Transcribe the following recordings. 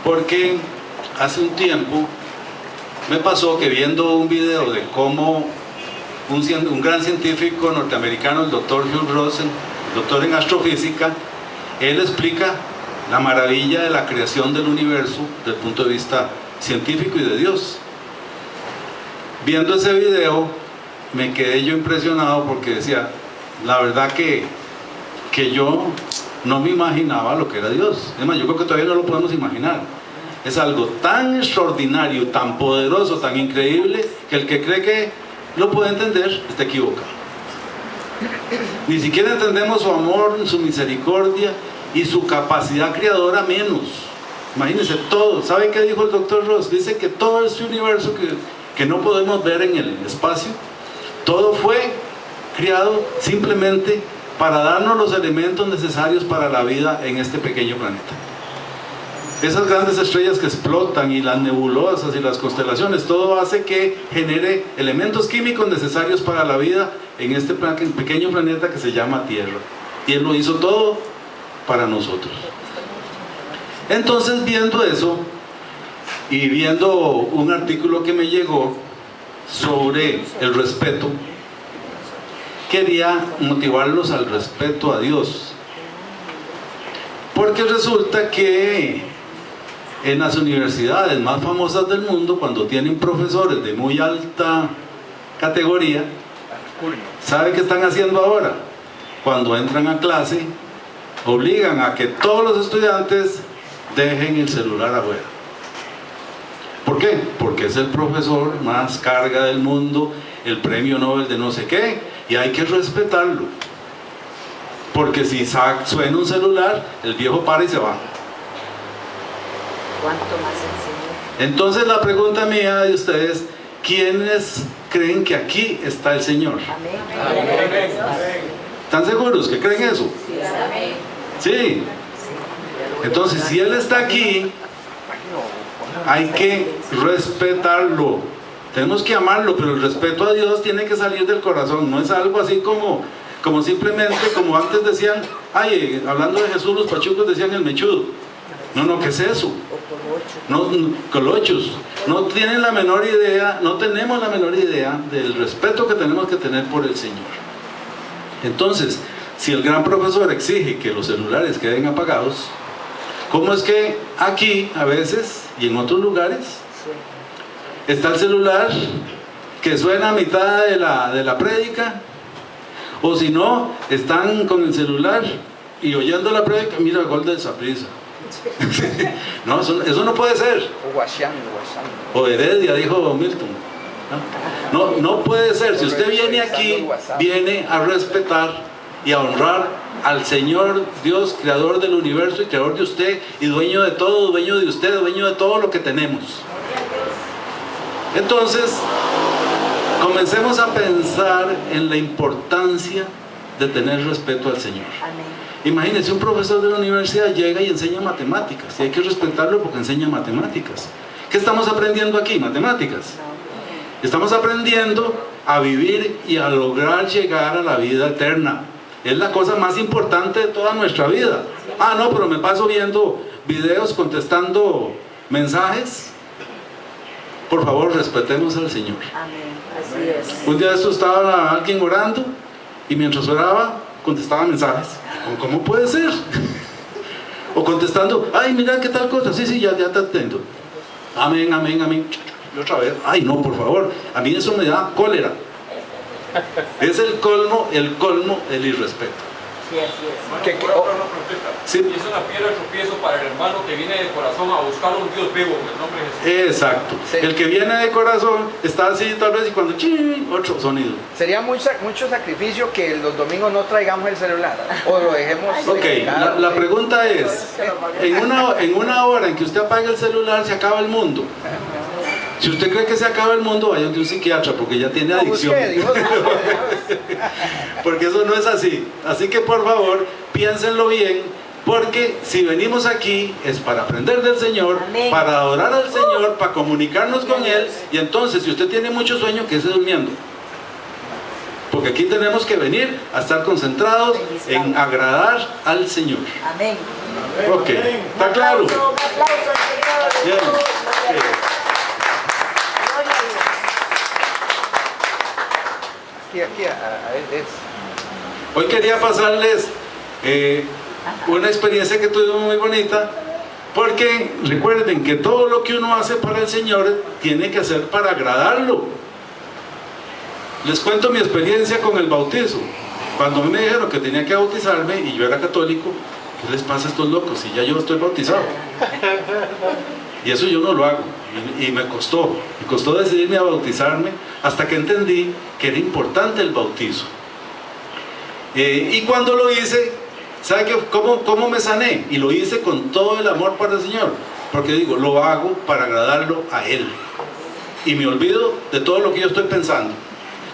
porque hace un tiempo me pasó que viendo un video de cómo un gran científico norteamericano, el doctor Hugh Rosen, doctor en astrofísica, él explica la maravilla de la creación del universo desde el punto de vista científico y de Dios. Viendo ese video me quedé yo impresionado porque decía, la verdad que yo no me imaginaba lo que era Dios. Es más, yo creo que todavía no lo podemos imaginar. Es algo tan extraordinario, tan poderoso, tan increíble, que el que cree que lo puede entender está equivocado. Ni siquiera entendemos su amor, su misericordia y su capacidad creadora menos. Imagínense todo. ¿Sabe qué dijo el doctor Ross? Dice que todo este universo que no podemos ver en el espacio, todo fue creado simplemente para darnos los elementos necesarios para la vida en este pequeño planeta. Esas grandes estrellas que explotan y las nebulosas y las constelaciones, todo hace que genere elementos químicos necesarios para la vida en este pequeño planeta que se llama Tierra. Y Él lo hizo todo para nosotros. Entonces, viendo eso y viendo un artículo que me llegó sobre el respeto, quería motivarlos al respeto a Dios, porque resulta que en las universidades más famosas del mundo, cuando tienen profesores de muy alta categoría, ¿sabe qué están haciendo ahora? Cuando entran a clase, obligan a que todos los estudiantes dejen el celular afuera. ¿Por qué? Porque es el profesor más carga del mundo, el premio Nobel de no sé qué, y hay que respetarlo. Porque si suena un celular, el viejo para y se va. ¿Cuánto más el Señor? Entonces la pregunta mía de ustedes, ¿quiénes creen que aquí está el Señor? Amén. ¿Están seguros que creen eso? Sí. Entonces, si Él está aquí, hay que respetarlo. Tenemos que amarlo, pero el respeto a Dios tiene que salir del corazón. No es algo así como simplemente, como antes decían, hablando de Jesús, los pachucos decían el mechudo. No, ¿qué es eso? No, colochos. No tienen la menor idea, no tenemos la menor idea del respeto que tenemos que tener por el Señor. Entonces, si el gran profesor exige que los celulares queden apagados, ¿cómo es que aquí, a veces, y en otros lugares, está el celular que suena a mitad de la prédica? O si no, están con el celular y oyendo la prédica, mira, gol de Saprissa. No, eso no puede ser. O Heredia, dijo Milton. No puede ser. Si usted viene aquí, viene a respetar y a honrar al Señor Dios, creador del universo y creador de usted, y dueño de todo, dueño de usted, dueño de todo lo que tenemos. Entonces, comencemos a pensar en la importancia de tener respeto al Señor. Imagínense, un profesor de la universidad llega y enseña matemáticas, y hay que respetarlo porque enseña matemáticas. ¿Qué estamos aprendiendo aquí? Matemáticas. Estamos aprendiendo a vivir y a lograr llegar a la vida eterna. Es la cosa más importante de toda nuestra vida. No, pero me paso viendo videos, contestando mensajes. Por favor, respetemos al Señor. Amén. Así es. Un día de esto estaba alguien orando y mientras oraba contestaba mensajes. ¿Cómo puede ser? O contestando, mira qué tal cosa. Sí, ya te atento. Amén. Y otra vez, no, por favor. A mí eso me da cólera. Es el colmo del irrespeto. Sí, así es. Sí. Y es una piedra de tropiezo para el hermano que viene de corazón a buscar a un Dios vivo en el nombre de Jesús. Exacto. Sí. El que viene de corazón está así tal vez y cuando otro sonido. Sería mucho sacrificio que los domingos no traigamos el celular o lo dejemos. Ok, la pregunta es, en una hora en que usted apague el celular se acaba el mundo. Si usted cree que se acaba el mundo, vaya de un psiquiatra porque ya tiene adicción. Porque eso no es así. Así que por favor, piénsenlo bien, porque si venimos aquí es para aprender del Señor, Amén. Para adorar al Señor, para comunicarnos con Él. Y entonces, si usted tiene mucho sueño, quédese durmiendo. Porque aquí tenemos que venir a estar concentrados en agradar al Señor. Amén. Ok, ¿está claro? Un aplauso al Señor. Hoy quería pasarles una experiencia que tuvimos muy bonita, porque recuerden que todo lo que uno hace para el Señor tiene que hacer para agradarlo. Les cuento mi experiencia con el bautizo. Cuando a mí me dijeron que tenía que bautizarme y yo era católico, ¿qué les pasa a estos locos? Si ya yo estoy bautizado. Y eso yo no lo hago. Y me costó decidirme a bautizarme hasta que entendí que era importante el bautizo. Y cuando lo hice, ¿sabe cómo me sané? Y lo hice con todo el amor para el Señor. Porque digo, lo hago para agradarlo a Él. Y me olvido de todo lo que yo estoy pensando.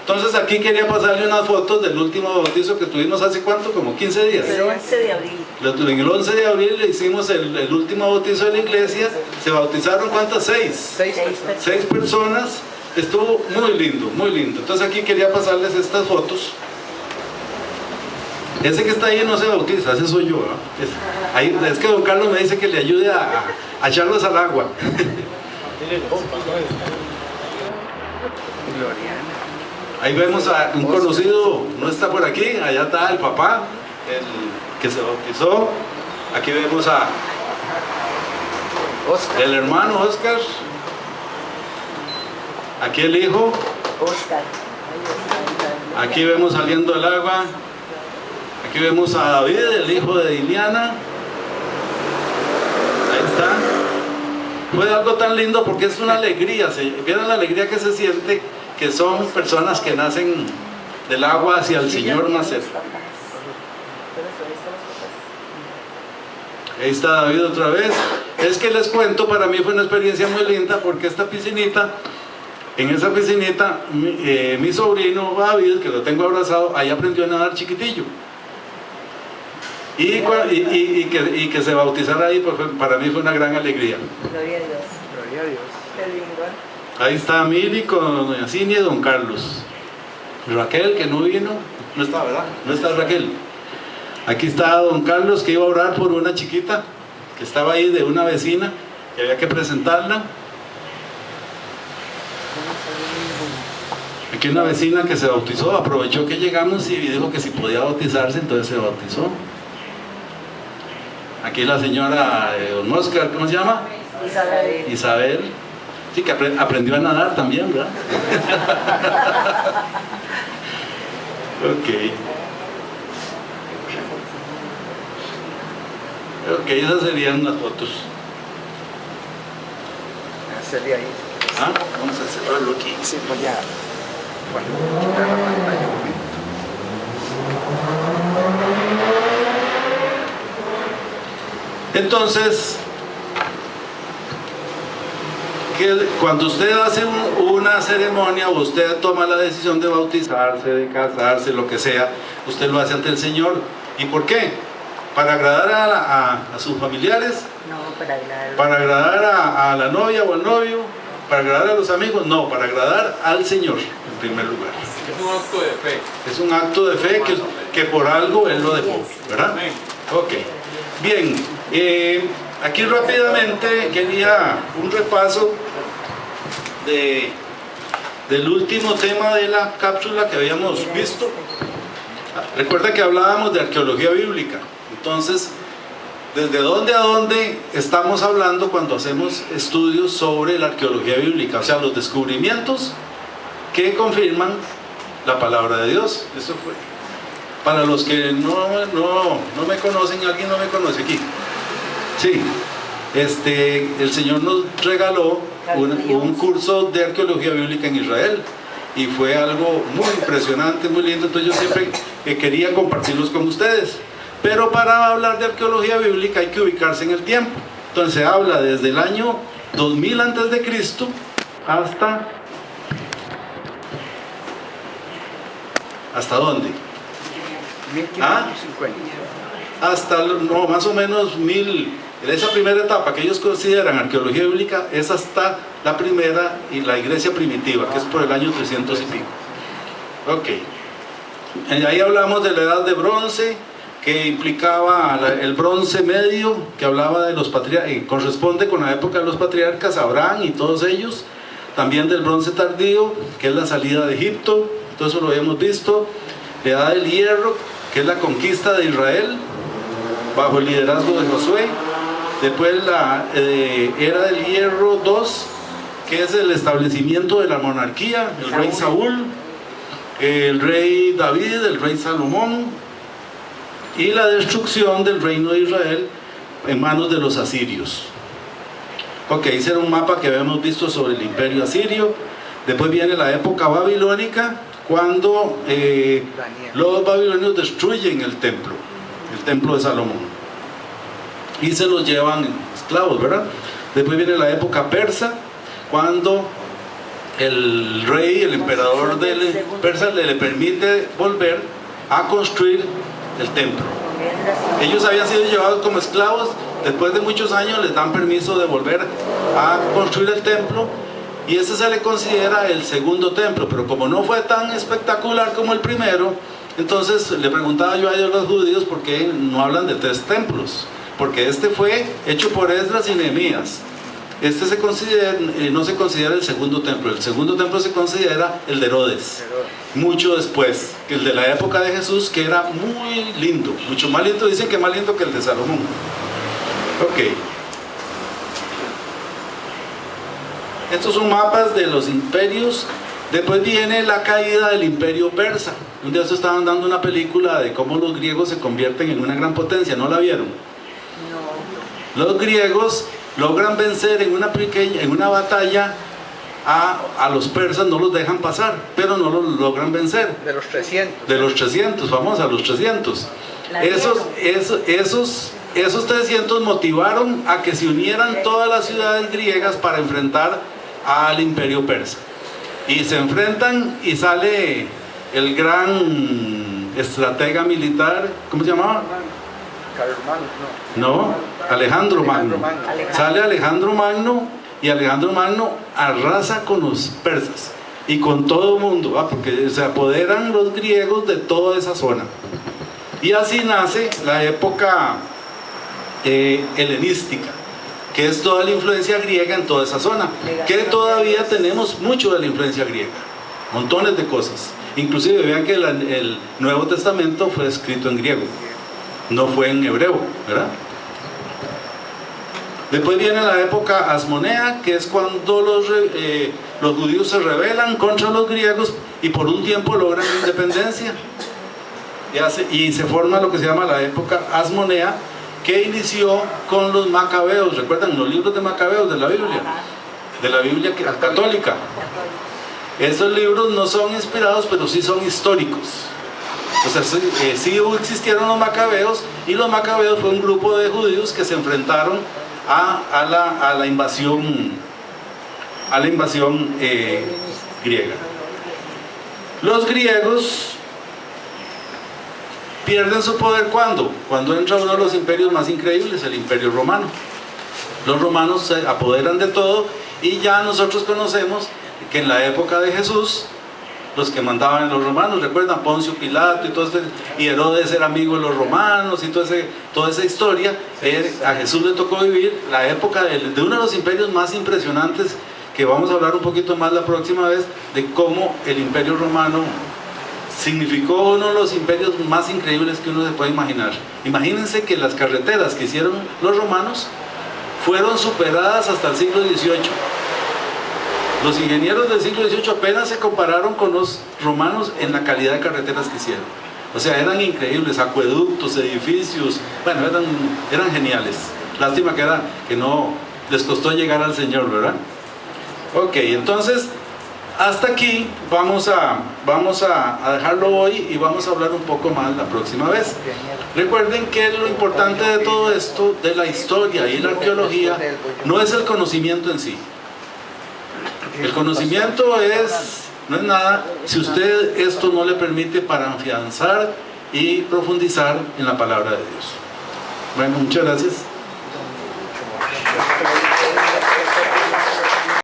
Entonces aquí quería pasarle unas fotos del último bautizo que tuvimos hace ¿cuánto? Como 15 días. El 11 de abril. En el 11 de abril le hicimos el último bautizo de la iglesia. Se bautizaron ¿cuántas? 6. 6 personas. Estuvo muy lindo, muy lindo. Entonces aquí quería pasarles estas fotos. Ese que está ahí no se bautiza, ese soy yo, ¿no? Es que don Carlos me dice que le ayude a echarlos al agua. Ahí vemos a un conocido, no está por aquí, allá está el papá, el que se bautizó. Aquí vemos a Oscar. el hermano Oscar. Aquí el hijo. Oscar. Aquí vemos saliendo el agua. Aquí vemos a David, el hijo de Diliana. Ahí está. Fue algo tan lindo porque es una alegría. ¿Vieron la alegría que se siente? Que son personas que nacen del agua hacia el Señor nacer. Ahí está David otra vez. Es que les cuento, para mí fue una experiencia muy linda porque esta piscinita, en esa piscinita, mi sobrino David, que lo tengo abrazado, ahí aprendió a nadar chiquitillo. Y que se bautizara ahí, pues para mí fue una gran alegría. Gloria a Dios. Gloria a Dios. Qué lindo. Ahí está Mili con doña Cinia y don Carlos. Raquel, que no vino, no está, ¿verdad? No está Raquel. Aquí está don Carlos, que iba a orar por una chiquita que estaba ahí de una vecina, que había que presentarla. Aquí una vecina que se bautizó, aprovechó que llegamos y dijo que si podía bautizarse, entonces se bautizó. Aquí la señora don Oscar, ¿cómo se llama? Isabel. Isabel. Sí, que aprendió a nadar también, ¿verdad? Ok, esas serían las fotos. Hacerle ahí. ¿Ah? Vamos a cerrarlo aquí. Sí, pues ya. Bueno, quitar la pantalla un momento. Entonces, cuando usted hace una ceremonia o usted toma la decisión de bautizarse, de casarse, lo que sea, usted lo hace ante el Señor. ¿Y por qué? ¿Para agradar a sus familiares? No, para agradar. ¿Para agradar a la novia o al novio? ¿Para agradar a los amigos? No, para agradar al Señor en primer lugar. Es un acto de fe. Es un acto de fe que por algo Él lo dejó, ¿verdad? Amén. Ok. Bien, aquí rápidamente quería un repaso del último tema de la cápsula que habíamos visto. Recuerda que hablábamos de arqueología bíblica. Entonces, ¿desde dónde a dónde estamos hablando cuando hacemos estudios sobre la arqueología bíblica? O sea, los descubrimientos que confirman la palabra de Dios. Eso fue. Para los que no me conocen, alguien no me conoce aquí. Sí, el Señor nos regaló un curso de arqueología bíblica en Israel y fue algo muy impresionante, muy lindo. Entonces yo siempre quería compartirlos con ustedes. Pero para hablar de arqueología bíblica hay que ubicarse en el tiempo. Entonces se habla desde el año 2000 antes de Cristo ¿hasta dónde? 1550. Hasta, no, más o menos 1000. Esa primera etapa que ellos consideran arqueología bíblica es hasta la primera y la iglesia primitiva, que es por el año 300 y pico. Ok. Ahí hablamos de la edad de bronce, que implicaba el bronce medio, que hablaba de los patriarcas, corresponde con la época de los patriarcas, Abraham y todos ellos. También del bronce tardío, que es la salida de Egipto. todo eso lo habíamos visto. La Edad del Hierro, que es la conquista de Israel bajo el liderazgo de Josué. Después la Era del Hierro 2, que es el establecimiento de la monarquía, el rey Saúl, el rey David, el rey Salomón, y la destrucción del reino de Israel en manos de los asirios. Ok, ese era un mapa que habíamos visto sobre el imperio asirio. Después viene la época babilónica, cuando los babilonios destruyen el templo de Salomón, y se los llevan esclavos, ¿verdad? Después viene la época persa, cuando el rey, el emperador de Persa le permite volver a construir el templo. Ellos habían sido llevados como esclavos, después de muchos años les dan permiso de volver a construir el templo, y ese se le considera el segundo templo. Pero como no fue tan espectacular como el primero, entonces le preguntaba yo a ellos, los judíos, por qué no hablan de 3 templos, porque este fue hecho por Esdras y Nehemías. Este no se considera el segundo templo. El segundo templo se considera el de Herodes, mucho después, que el de la época de Jesús, que era muy lindo, mucho más lindo, dicen que más lindo que el de Salomón. Ok, estos son mapas de los imperios. Después viene la caída del imperio persa. Un día se estaban dando una película de cómo los griegos se convierten en una gran potencia, ¿no la vieron? No. Los griegos logran vencer en una batalla a los persas, no los dejan pasar, pero no los logran vencer. De los 300. De los 300, vamos a los 300. Esos 300 motivaron a que se unieran todas las ciudades griegas para enfrentar al imperio persa. Y se enfrentan y sale el gran estratega militar, ¿cómo se llamaba? No, Alejandro Magno. Sale Alejandro Magno, y Alejandro Magno arrasa con los persas y con todo el mundo, porque se apoderan los griegos de toda esa zona. Y así nace la época helenística, que es toda la influencia griega en toda esa zona, que todavía tenemos mucho de la influencia griega, montones de cosas. Inclusive vean que el Nuevo Testamento fue escrito en griego, no fue en hebreo, ¿verdad? Después viene la época asmonea, que es cuando los judíos se rebelan contra los griegos y por un tiempo logran la independencia, y se forma lo que se llama la época asmonea, que inició con los macabeos. ¿Recuerdan los libros de macabeos de la Biblia católica? Esos libros no son inspirados, pero sí son históricos. O sea, sí existieron los macabeos, y los macabeos fue un grupo de judíos que se enfrentaron a la invasión griega. Los griegos pierden su poder cuando entra uno de los imperios más increíbles, el imperio romano. Los romanos se apoderan de todo, y ya nosotros conocemos que en la época de Jesús, los que mandaban en los romanos, recuerdan Poncio Pilato y Herodes era amigo de los romanos, y toda esa historia. A Jesús le tocó vivir la época de uno de los imperios más impresionantes, que vamos a hablar un poquito más la próxima vez, de cómo el imperio romano significó uno de los imperios más increíbles que uno se puede imaginar. Imagínense que las carreteras que hicieron los romanos fueron superadas hasta el siglo XVIII. Los ingenieros del siglo XVIII apenas se compararon con los romanos en la calidad de carreteras que hicieron. O sea, eran increíbles, acueductos, edificios, bueno, eran geniales. Lástima que no les costó llegar al Señor, ¿verdad? Ok, entonces hasta aquí vamos a dejarlo hoy, y vamos a hablar un poco más la próxima vez. Recuerden que lo importante de todo esto, de la historia y la arqueología, no es el conocimiento en sí. El conocimiento no es nada si usted esto no le permite para afianzar y profundizar en la palabra de Dios. Bueno, muchas gracias.